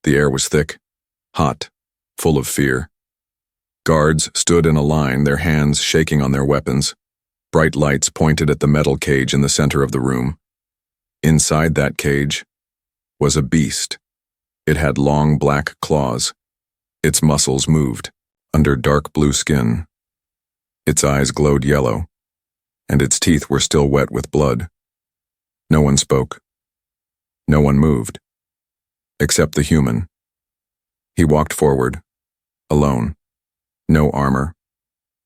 The air was thick, hot, full of fear. Guards stood in a line, their hands shaking on their weapons. Bright lights pointed at the metal cage in the center of the room. Inside that cage was a beast. It had long black claws. Its muscles moved under dark blue skin. Its eyes glowed yellow, and its teeth were still wet with blood. No one spoke. No one moved, except the human. He walked forward, alone. No armor,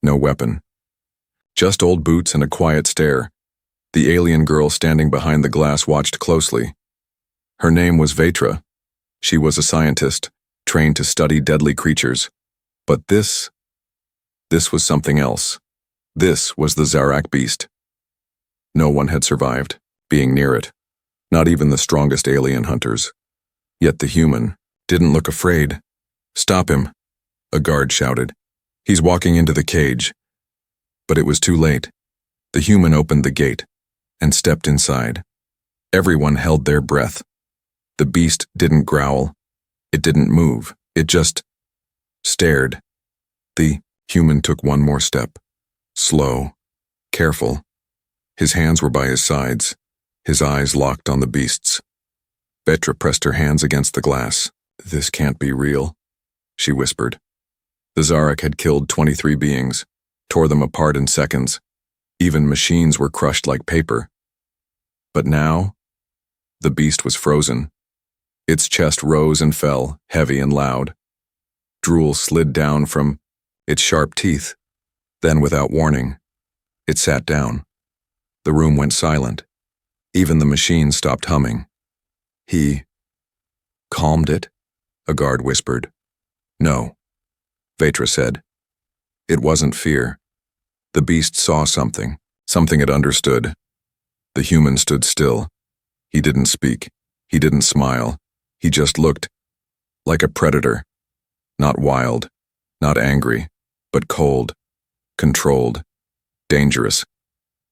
no weapon. Just old boots and a quiet stare. The alien girl standing behind the glass watched closely. Her name was Vetra. She was a scientist, trained to study deadly creatures. But this was something else. This was the Zarak beast. No one had survived, being near it. Not even the strongest alien hunters. Yet the human didn't look afraid. "Stop him," a guard shouted. "He's walking into the cage." But it was too late. The human opened the gate and stepped inside. Everyone held their breath. The beast didn't growl. It didn't move. It just stared. The human took one more step. Slow, careful. His hands were by his sides, his eyes locked on the beast's. Vetra pressed her hands against the glass. "This can't be real," she whispered. The Zarak had killed 23 beings, tore them apart in seconds. Even machines were crushed like paper. But now, the beast was frozen. Its chest rose and fell, heavy and loud. Drool slid down from its sharp teeth. Then, without warning, it sat down. The room went silent. Even the machine stopped humming. "He calmed it?" a guard whispered. "No," Vetra said. It wasn't fear. The beast saw something it understood. The human stood still. He didn't speak. He didn't smile. He just looked like a predator. Not wild, not angry, but cold, controlled, dangerous.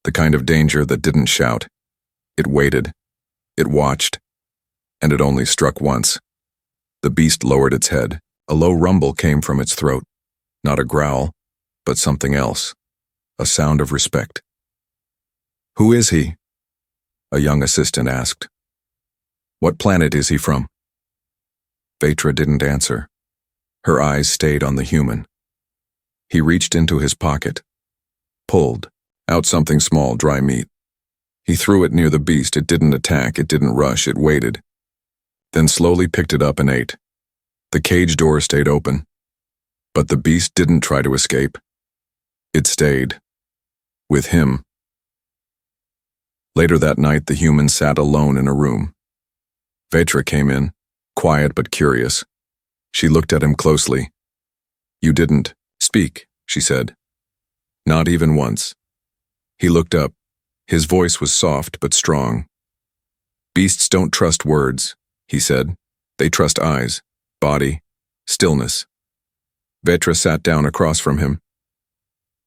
The kind of danger that didn't shout. It waited. It watched. And it only struck once. The beast lowered its head. A low rumble came from its throat. Not a growl, but something else. A sound of respect. "Who is he?" a young assistant asked. "What planet is he from?" Vetra didn't answer. Her eyes stayed on the human. He reached into his pocket, pulled out something small, dry meat. He threw it near the beast. It didn't attack, it didn't rush, it waited. Then slowly picked it up and ate. The cage door stayed open. But the beast didn't try to escape. It stayed. With him. Later that night, the human sat alone in a room. Vetra came in, quiet but curious. She looked at him closely. "You didn't speak," she said. "Not even once." He looked up. His voice was soft but strong. "Beasts don't trust words," he said. "They trust eyes, body, stillness." Vetra sat down across from him.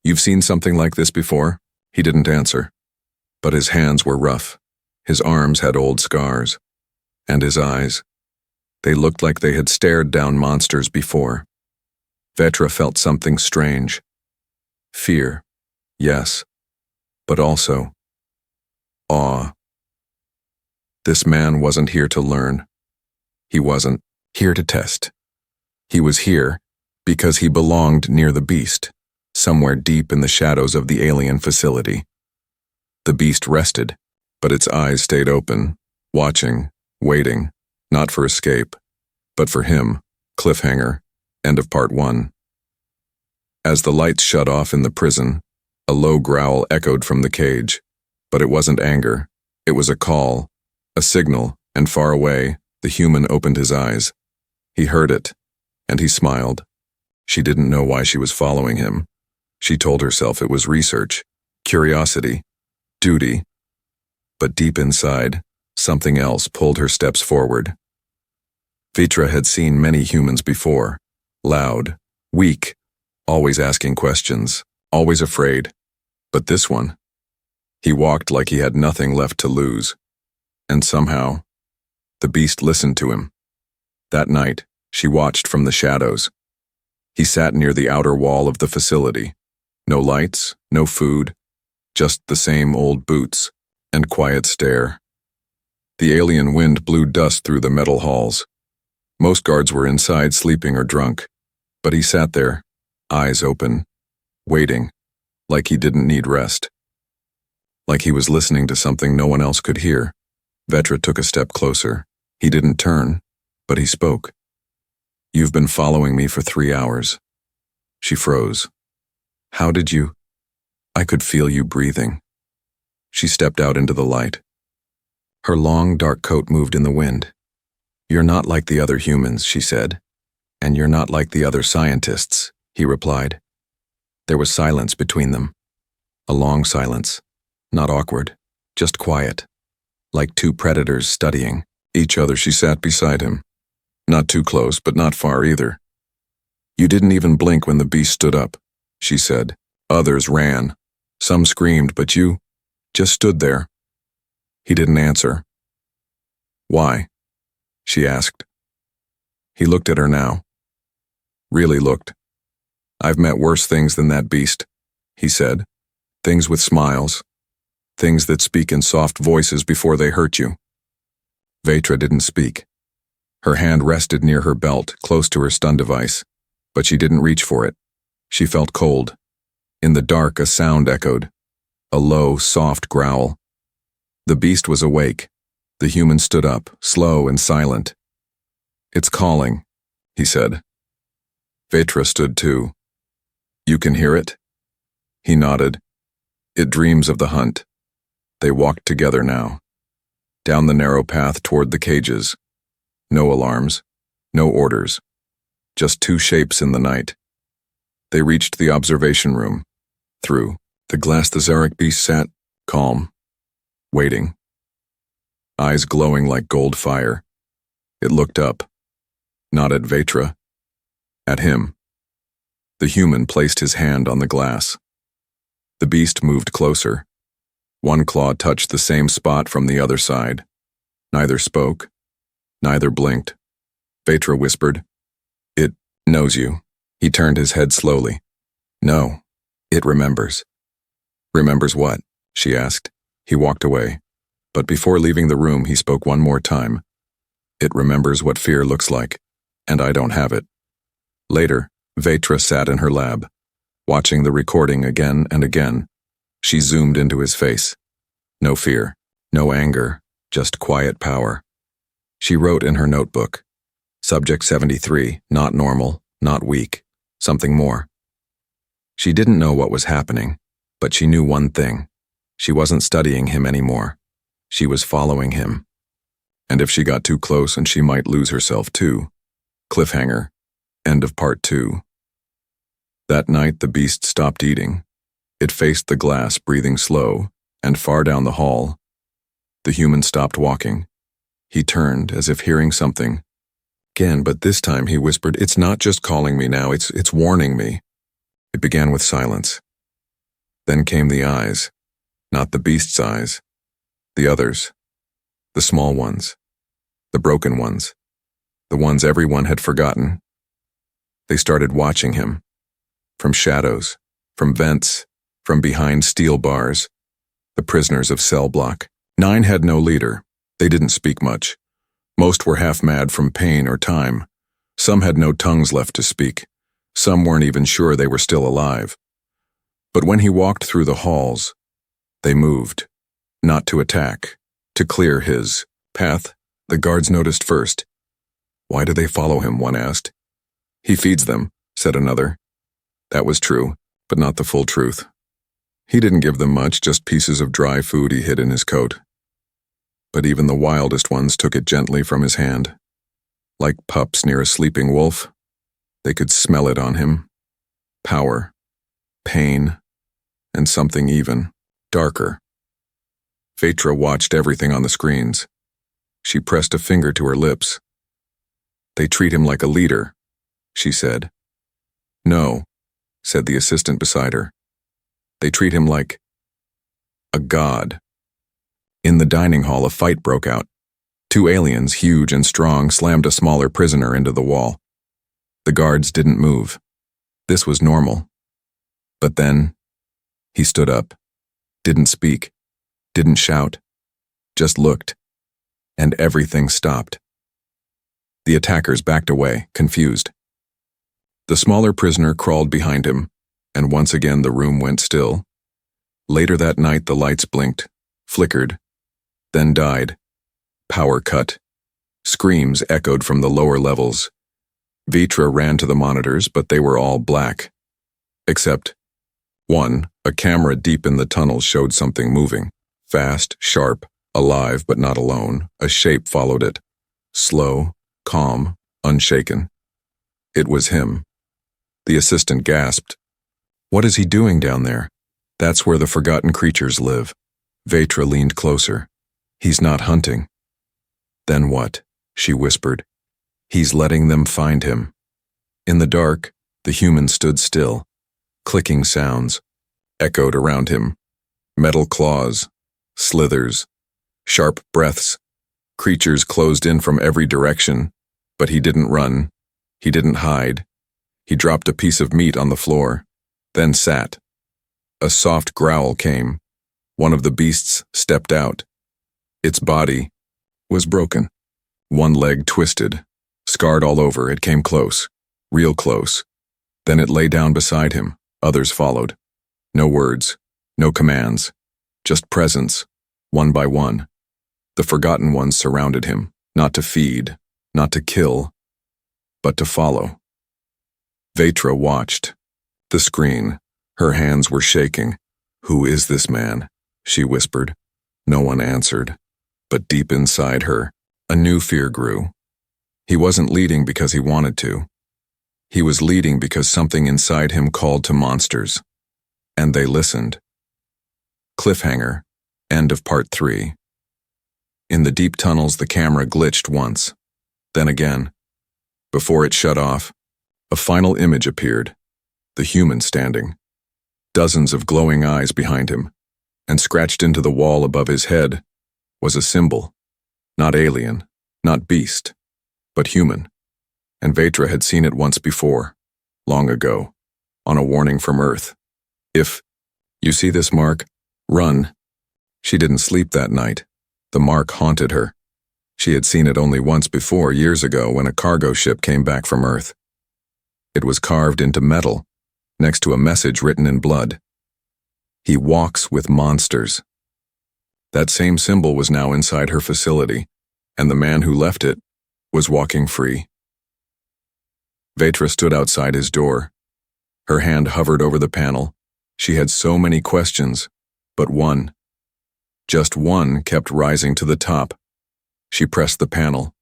"You've seen something like this before?" He didn't answer. But his hands were rough. His arms had old scars. And his eyes. They looked like they had stared down monsters before. Vetra felt something strange. Fear, yes, but also awe. This man wasn't here to learn. He wasn't here to test. He was here because he belonged near the beast, somewhere deep in the shadows of the alien facility. The beast rested, but its eyes stayed open, watching, waiting, not for escape, but for him. Cliffhanger. End of part 1. As the lights shut off in the prison, a low growl echoed from the cage. But it wasn't anger. It was a call, a signal, and far away, the human opened his eyes. He heard it, and he smiled. She didn't know why she was following him. She told herself it was research, curiosity, duty. But deep inside, something else pulled her steps forward. Vetra had seen many humans before. Loud, weak, always asking questions, always afraid. But this one, he walked like he had nothing left to lose. And somehow, the beast listened to him. That night, she watched from the shadows. He sat near the outer wall of the facility. No lights, no food, just the same old boots and quiet stare. The alien wind blew dust through the metal halls. Most guards were inside sleeping or drunk, but he sat there, eyes open, waiting, like he didn't need rest. Like he was listening to something no one else could hear. Vetra took a step closer. He didn't turn, but he spoke. "You've been following me for 3 hours." She froze. "How did you?" "I could feel you breathing." She stepped out into the light. Her long, dark coat moved in the wind. "You're not like the other humans," she said. "And you're not like the other scientists," he replied. There was silence between them. A long silence. Not awkward, just quiet. Like two predators studying each other. She sat beside him. Not too close, but not far either. "You didn't even blink when the beast stood up," she said. "Others ran. Some screamed, but you just stood there." He didn't answer. "Why?" she asked. He looked at her now. Really looked. "I've met worse things than that beast," he said. "Things with smiles. Things that speak in soft voices before they hurt you." Vetra didn't speak. Her hand rested near her belt, close to her stun device, but she didn't reach for it. She felt cold. In the dark, a sound echoed. A low, soft growl. The beast was awake. The human stood up, slow and silent. "It's calling," he said. Vetra stood too. "You can hear it?" He nodded. "It dreams of the hunt." They walked together now. Down the narrow path toward the cages. No alarms. No orders. Just two shapes in the night. They reached the observation room. Through the glass the Zarek beast sat, calm, waiting. Eyes glowing like gold fire. It looked up. Not at Vetra. At him. The human placed his hand on the glass. The beast moved closer. One claw touched the same spot from the other side. Neither spoke. Neither blinked. Vetra whispered, "It knows you." He turned his head slowly. "No, it remembers." "Remembers what?" she asked. He walked away. But before leaving the room, he spoke one more time. "It remembers what fear looks like, and I don't have it." Later, Vetra sat in her lab, watching the recording again and again. She zoomed into his face. No fear, no anger, just quiet power. She wrote in her notebook, "Subject 73, not normal, not weak, something more." She didn't know what was happening, but she knew one thing. She wasn't studying him anymore. She was following him. And if she got too close, and she might lose herself too. Cliffhanger. End of part 2. That night the beast stopped eating. It faced the glass, breathing slow, and far down the hall. The human stopped walking. He turned, as if hearing something. Again, but this time he whispered, "It's not just calling me now, it's warning me." It began with silence. Then came the eyes. Not the beast's eyes. The others. The small ones. The broken ones. The ones everyone had forgotten. They started watching him. From shadows. From vents. From behind steel bars. The prisoners of cell block. 9 had no leader. They didn't speak much. Most were half mad from pain or time. Some had no tongues left to speak. Some weren't even sure they were still alive. But when he walked through the halls, they moved. Not to attack. To clear his path. The guards noticed first. "Why do they follow him?" one asked. "He feeds them," said another. That was true, but not the full truth. He didn't give them much, just pieces of dry food he hid in his coat. But even the wildest ones took it gently from his hand. Like pups near a sleeping wolf, they could smell it on him. Power, pain, and something even darker. Vetra watched everything on the screens. She pressed a finger to her lips. "They treat him like a leader," she said. "No," said the assistant beside her. "They treat him like a god." In the dining hall, a fight broke out. Two aliens, huge and strong, slammed a smaller prisoner into the wall. The guards didn't move. This was normal. But then, he stood up, didn't speak, didn't shout, just looked, and everything stopped. The attackers backed away, confused. The smaller prisoner crawled behind him, and once again the room went still. Later that night the lights blinked, flickered, then died. Power cut. Screams echoed from the lower levels. Vitra ran to the monitors, but they were all black. Except one, a camera deep in the tunnel showed something moving. Fast, sharp, alive but not alone. A shape followed it. Slow, calm, unshaken. It was him. The assistant gasped. "What is he doing down there?" "That's where the forgotten creatures live." Vatra leaned closer. "He's not hunting." "Then what?" she whispered. "He's letting them find him." In the dark, the human stood still. Clicking sounds echoed around him. Metal claws, slithers, sharp breaths. Creatures closed in from every direction, but he didn't run. He didn't hide. He dropped a piece of meat on the floor, then sat. A soft growl came. One of the beasts stepped out. Its body was broken. One leg twisted, scarred all over. It came close, real close. Then it lay down beside him. Others followed. No words, no commands, just presence, one by one. The forgotten ones surrounded him, not to feed, not to kill, but to follow. Vatra watched. The screen. Her hands were shaking. "Who is this man?" she whispered. No one answered. But deep inside her, a new fear grew. He wasn't leading because he wanted to. He was leading because something inside him called to monsters. And they listened. Cliffhanger. End of part 3. In the deep tunnels, the camera glitched once, then again. Before it shut off, a final image appeared. The human standing. Dozens of glowing eyes behind him, and scratched into the wall above his head was a symbol. Not alien, not beast, but human. And Vatra had seen it once before, long ago, on a warning from Earth. "If you see this mark, run." She didn't sleep that night. The mark haunted her. She had seen it only once before, years ago, when a cargo ship came back from Earth. It was carved into metal, next to a message written in blood. "He walks with monsters." That same symbol was now inside her facility, and the man who left it was walking free. Vatra stood outside his door. Her hand hovered over the panel. She had so many questions, but one, just one, kept rising to the top. She pressed the panel.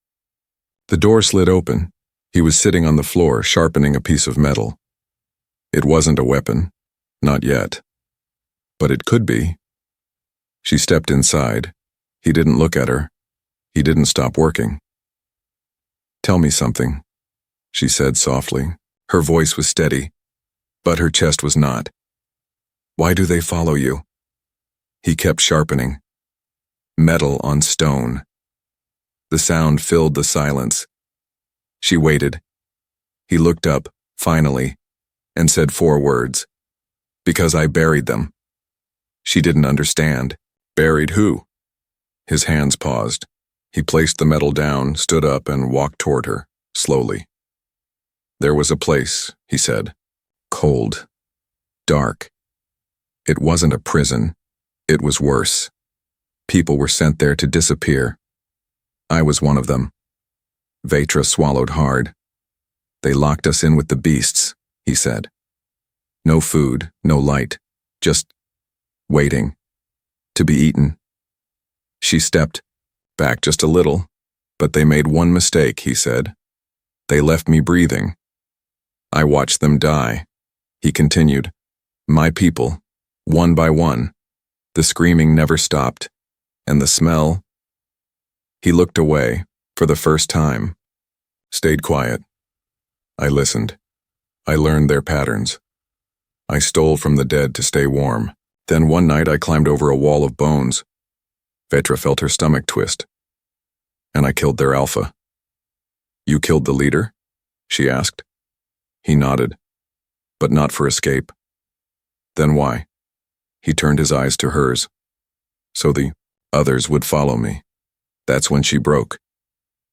The door slid open. He was sitting on the floor, sharpening a piece of metal. It wasn't a weapon, not yet. But it could be. She stepped inside. He didn't look at her. He didn't stop working. "Tell me something," she said softly. Her voice was steady, but her chest was not. "Why do they follow you?" He kept sharpening. Metal on stone. The sound filled the silence. She waited. He looked up, finally, and said 4 words. "Because I buried them." She didn't understand. "Buried who?" His hands paused. He placed the metal down, stood up, and walked toward her, slowly. "There was a place," he said. "Cold. Dark. It wasn't a prison. It was worse. People were sent there to disappear. I was one of them." Vatra swallowed hard. "They locked us in with the beasts," he said. "No food, no light, just waiting to be eaten." She stepped back just a little, "But they made one mistake," he said. "They left me breathing. I watched them die." He continued. "My people, one by one. The screaming never stopped, and the smell." He looked away, for the first time. Stayed quiet. I listened. I learned their patterns. I stole from the dead to stay warm. Then one night I climbed over a wall of bones. Vatra felt her stomach twist. and I killed their alpha. You killed the leader? She asked. He nodded, but not for escape. Then why? He turned his eyes to hers. So the others would follow me. That's when she broke.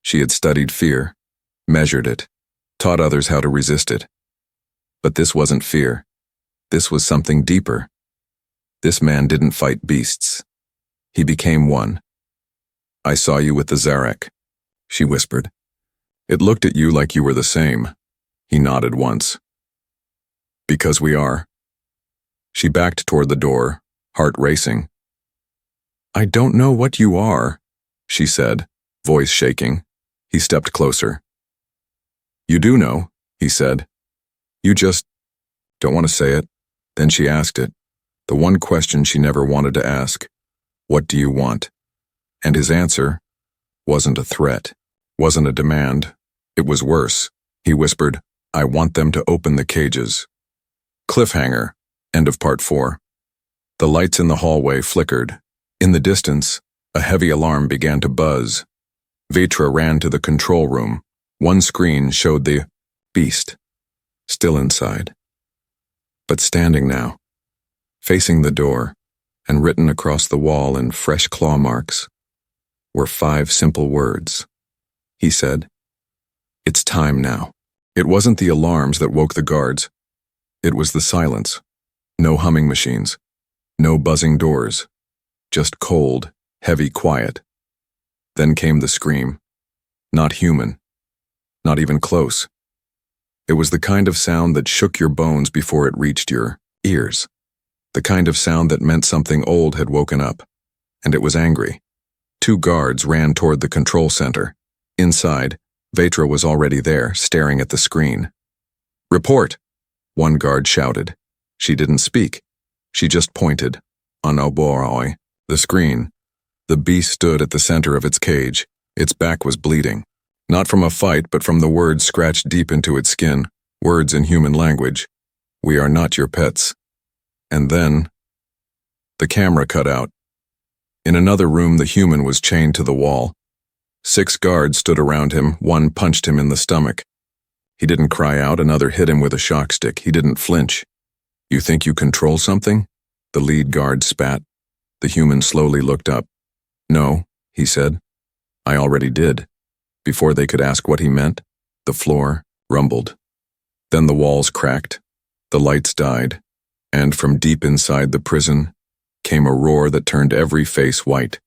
She had studied fear, measured it, taught others how to resist it. But this wasn't fear. This was something deeper. This man didn't fight beasts. He became one. I saw you with the Zarek, she whispered. It looked at you like you were the same. He nodded once. Because we are. She backed toward the door, heart racing. I don't know what you are, she said, voice shaking. He stepped closer. You do know, he said. You just don't want to say it. Then she asked it, the one question she never wanted to ask. What do you want? And his answer wasn't a threat, wasn't a demand. It was worse. He whispered, I want them to open the cages. Cliffhanger. End of part 4. The lights in the hallway flickered. In the distance, a heavy alarm began to buzz. Vetra ran to the control room. One screen showed the beast, still inside. But standing now, facing the door, and written across the wall in fresh claw marks, were 5 simple words. He said, It's time now. It wasn't the alarms that woke the guards. It was the silence. No humming machines. No buzzing doors. Just cold, heavy quiet. Then came the scream. Not human. Not even close. It was the kind of sound that shook your bones before it reached your ears. The kind of sound that meant something old had woken up. And it was angry. 2 guards ran toward the control center. Inside, Vetra was already there, staring at the screen. Report! One guard shouted. She didn't speak. She just pointed. On Oboroi, the screen. The beast stood at the center of its cage. Its back was bleeding. Not from a fight, but from the words scratched deep into its skin. Words in human language. We are not your pets. And then, the camera cut out. In another room, the human was chained to the wall. 6 guards stood around him. One punched him in the stomach. He didn't cry out. Another hit him with a shock stick. He didn't flinch. You think you control something? The lead guard spat. The human slowly looked up. No, he said. I already did. Before they could ask what he meant, the floor rumbled. Then the walls cracked. The lights died. And from deep inside the prison came a roar that turned every face white.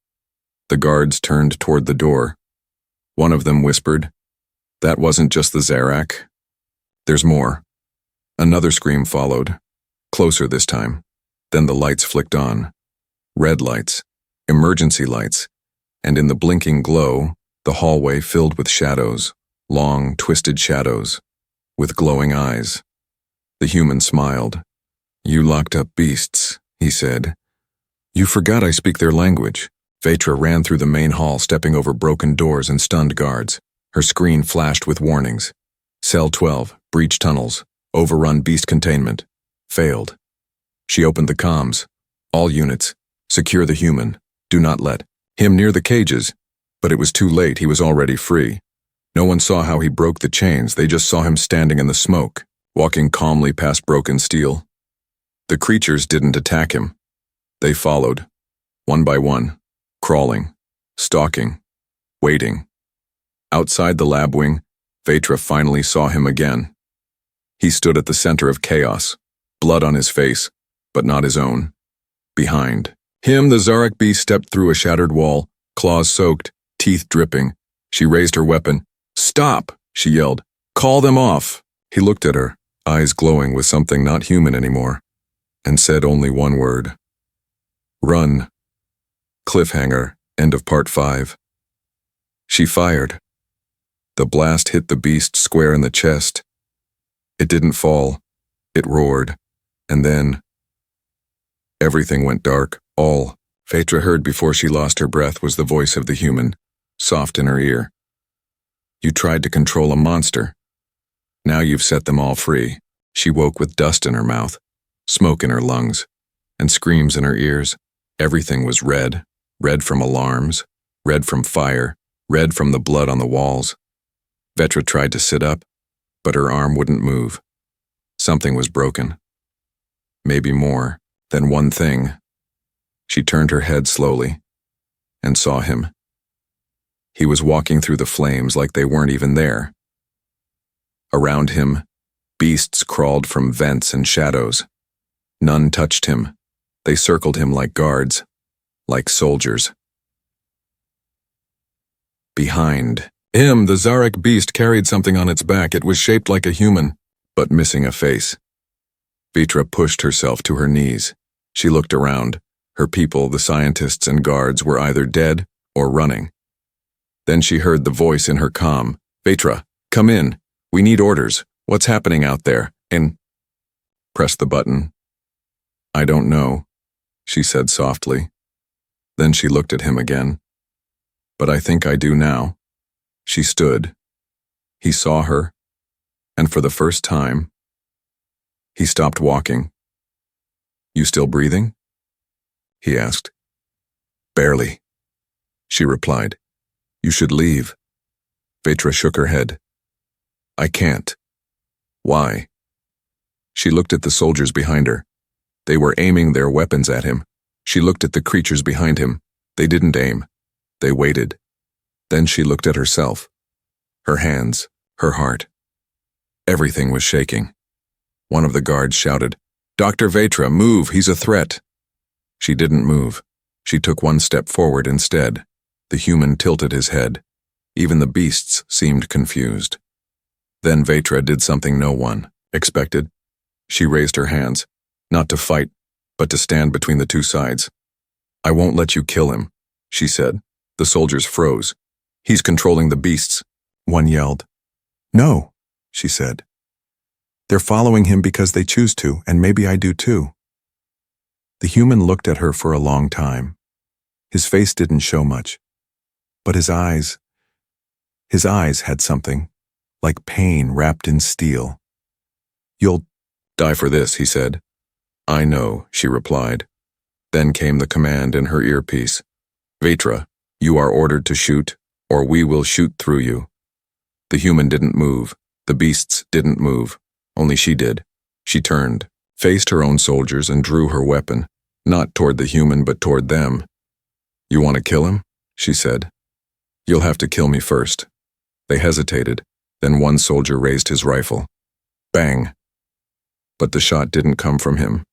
The guards turned toward the door. One of them whispered, That wasn't just the Zarak. There's more. Another scream followed, closer this time. Then the lights flicked on. Red lights, emergency lights, and in the blinking glow, the hallway filled with shadows, long, twisted shadows, with glowing eyes. The human smiled. You locked up beasts, he said. You forgot I speak their language. Vetra ran through the main hall, stepping over broken doors and stunned guards. Her screen flashed with warnings. Cell 12, breach tunnels, overrun beast containment. Failed. She opened the comms. All units, secure the human. Do not let him near the cages. But it was too late. He was already free. No one saw how he broke the chains. They just saw him standing in the smoke, walking calmly past broken steel. The creatures didn't attack him. They followed, one by one, crawling, stalking, waiting. Outside the lab wing, Vetra finally saw him again. He stood at the center of chaos, blood on his face, but not his own. Behind him, the Zarek beast stepped through a shattered wall, claws soaked, teeth dripping. She raised her weapon. Stop, she yelled. Call them off. He looked at her, eyes glowing with something not human anymore, and said only one word. Run. Cliffhanger. End of part 5. She fired. The blast hit the beast square in the chest. It didn't fall. It roared. And then everything went dark. All Vetra heard before she lost her breath was the voice of the human, soft in her ear. You tried to control a monster. Now you've set them all free. She woke with dust in her mouth, smoke in her lungs, and screams in her ears. Everything was red. Red from alarms, red from fire, red from the blood on the walls. Vetra tried to sit up, but her arm wouldn't move. Something was broken. Maybe more than one thing. She turned her head slowly and saw him. He was walking through the flames like they weren't even there. Around him, beasts crawled from vents and shadows. None touched him. They circled him like guards, like soldiers. Behind him, the Zarak beast carried something on its back. It was shaped like a human, but missing a face. Vetra pushed herself to her knees. She looked around. Her people, the scientists and guards, were either dead or running. Then she heard the voice in her comm. "Vetra, come in. We need orders. What's happening out there?" And press the button. "I don't know," she said softly. Then she looked at him again. "But I think I do now." She stood. He saw her, and for the first time, he stopped walking. "You still breathing?" he asked. "Barely," she replied. "You should leave." Vetra shook her head. "I can't." "Why?" She looked at the soldiers behind her. They were aiming their weapons at him. She looked at the creatures behind him. They didn't aim. They waited. Then she looked at herself. Her hands, her heart. Everything was shaking. One of the guards shouted, "Dr. Vetra, move, he's a threat." She didn't move. She took one step forward instead. The human tilted his head. Even the beasts seemed confused. Then Vetra did something no one expected. She raised her hands, not to fight, but to stand between the two sides. "I won't let you kill him," she said. The soldiers froze. "He's controlling the beasts," one yelled. "No," she said. "They're following him because they choose to, and maybe I do too." The human looked at her for a long time. His face didn't show much, but his eyes had something, like pain wrapped in steel. "You'll die for this," he said. "I know," she replied. Then came the command in her earpiece. "Vetra, you are ordered to shoot, or we will shoot through you." The human didn't move. The beasts didn't move. Only she did. She turned, faced her own soldiers, and drew her weapon, not toward the human but toward them. "You want to kill him?" she said. "You'll have to kill me first." They hesitated. Then one soldier raised his rifle. Bang! But the shot didn't come from him.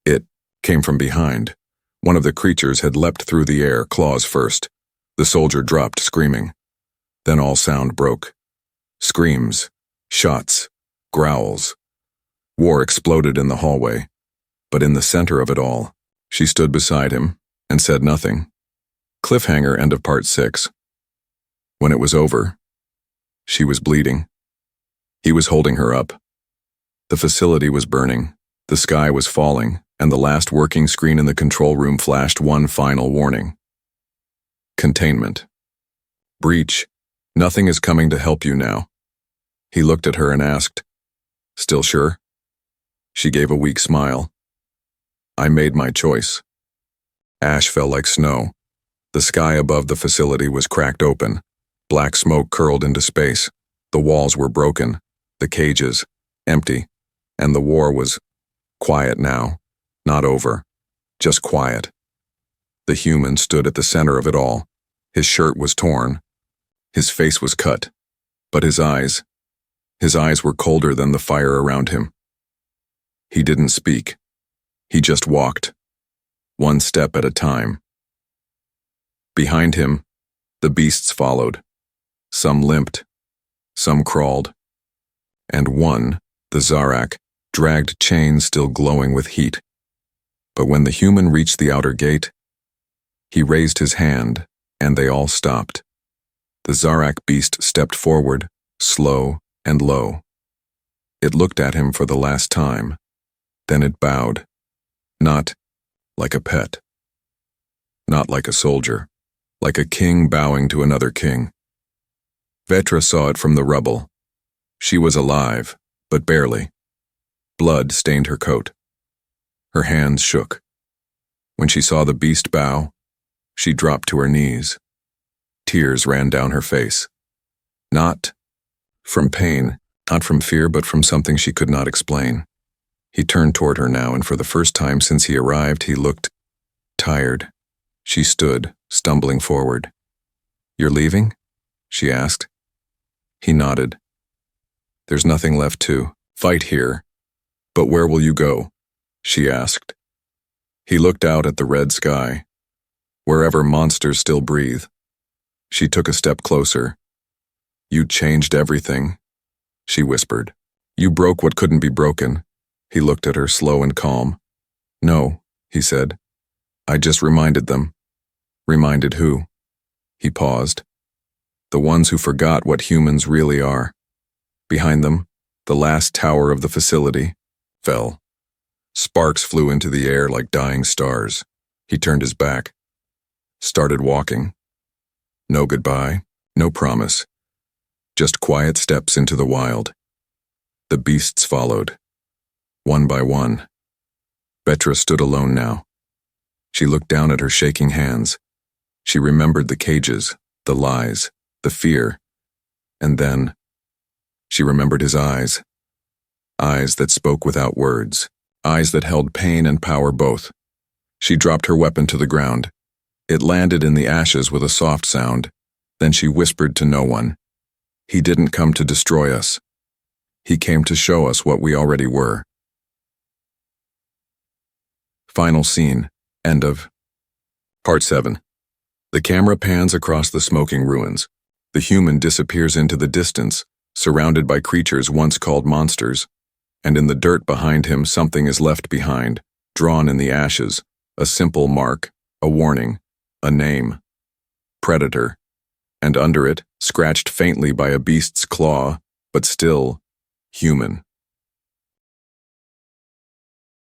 It came from behind. One of the creatures had leapt through the air, claws first. The soldier dropped, screaming. Then all sound broke. Screams, shots, growls. War exploded in the hallway. But in the center of it all, she stood beside him and said nothing. Cliffhanger, end of part 6. When it was over, she was bleeding. He was holding her up. The facility was burning, the sky was falling, and the last working screen in the control room flashed one final warning. Containment. Breach. Nothing is coming to help you now. He looked at her and asked, "Still sure?" She gave a weak smile. "I made my choice." Ash fell like snow. The sky above the facility was cracked open. Black smoke curled into space. The walls were broken, the cages empty, and the war was quiet now, not over, just quiet. The human stood at the center of it all. His shirt was torn. His face was cut, but his eyes were colder than the fire around him. He didn't speak. He just walked, one step at a time. Behind him, the beasts followed. Some limped, some crawled, and one, the Zarak, dragged chains still glowing with heat. But when the human reached the outer gate, he raised his hand, and they all stopped. The Zarak beast stepped forward, slow and low. It looked at him for the last time. Then it bowed, not like a pet, not like a soldier, like a king bowing to another king. Vetra saw it from the rubble. She was alive, but barely. Blood stained her coat. Her hands shook. When she saw the beast bow, she dropped to her knees. Tears ran down her face. Not from pain, not from fear, but from something she could not explain. He turned toward her now, and for the first time since he arrived, he looked tired. She stood, stumbling forward. "You're leaving?" she asked. He nodded. "There's nothing left to fight here." "But where will you go?" she asked. He looked out at the red sky. "Wherever monsters still breathe." She took a step closer. "You changed everything," she whispered. "You broke what couldn't be broken." He looked at her, slow and calm. "No," he said. "I just reminded them." "Reminded who?" He paused. "The ones who forgot what humans really are." Behind them, the last tower of the facility fell. Sparks flew into the air like dying stars. He turned his back. Started walking. No goodbye, no promise. Just quiet steps into the wild. The beasts followed, one by one. Betra stood alone now. She looked down at her shaking hands. She remembered the cages, the lies, the fear. And then, she remembered his eyes. Eyes that spoke without words. Eyes that held pain and power both. She dropped her weapon to the ground. It landed in the ashes with a soft sound. Then she whispered to no one. "He didn't come to destroy us. He came to show us what we already were." Final scene. End of Part 7. The camera pans across the smoking ruins. The human disappears into the distance, surrounded by creatures once called monsters. And in the dirt behind him, something is left behind, drawn in the ashes, a simple mark, a warning, a name. Predator. And under it, scratched faintly by a beast's claw, but still human.